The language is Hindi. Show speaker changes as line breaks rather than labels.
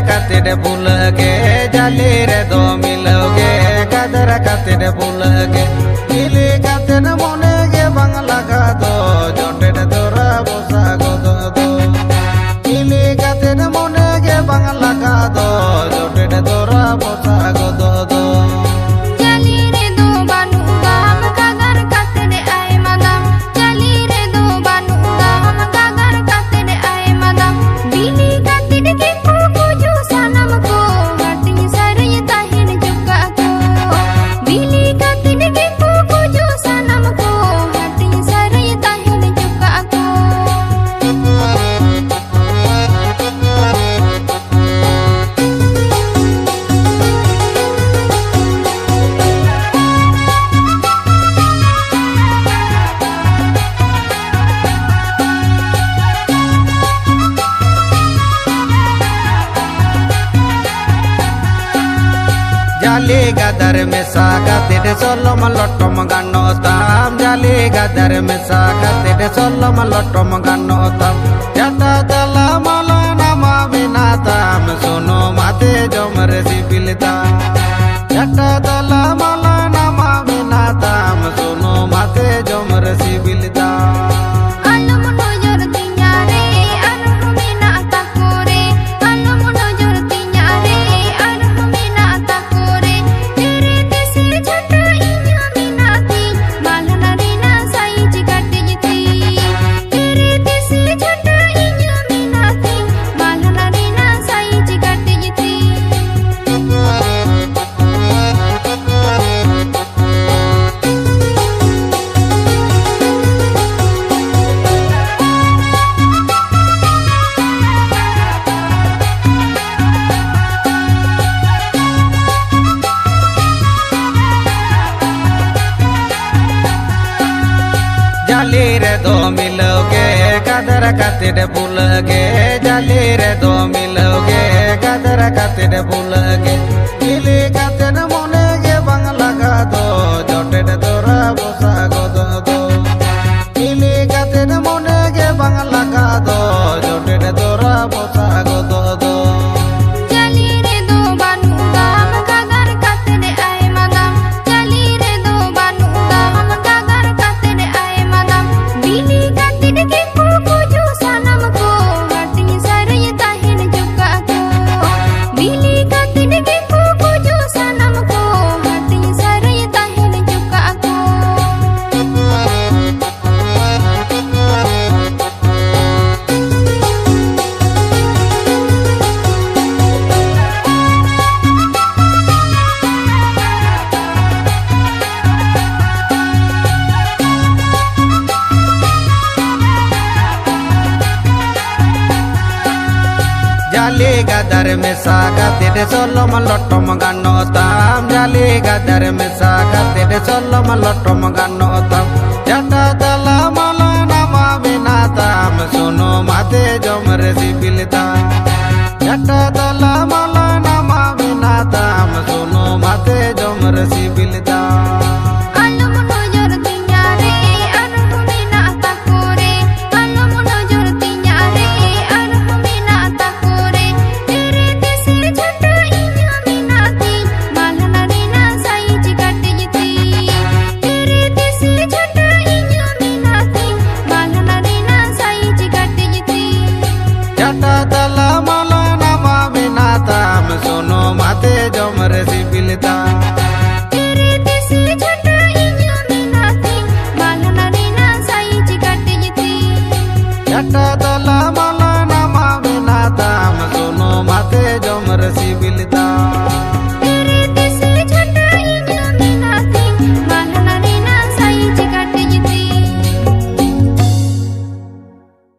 खातिर भूल गे जाली रे दो मिलोगे कदर खातिर भूल गे मिली खातिर मने गे बांगला का दो जोटे दोरा बोसा गो दो मिली खातिर मने गे बांगला का दो जोटे दोरा बोसा गो दो जाली गदर में सागा तेरे सोलम लटम गानो ताम जाली गदर में सागा तेरे सोलम लटम गानो ताम जाता दला माला नामा बिना ताम सुनो माते जोमर सिबिलता जाता दला माला नामा बिना ताम सुनो माते जोमर सिबिलता जाली रे दो मिलोगे कदर खातिर भूल गे जाली रे दो मिलोगे कदर खातिर भूल गे मिली खातिर मने गे बांगला का दो जोटे दोरा बोसा गो दो मिली खातिर मने गे बांगला का दो जोटे दोरा बोसा गो दो जाली गदर में सागा तेरे सोलम लटम गानो ताम जाली गदर में सागा तेरे सोलम लटम गानो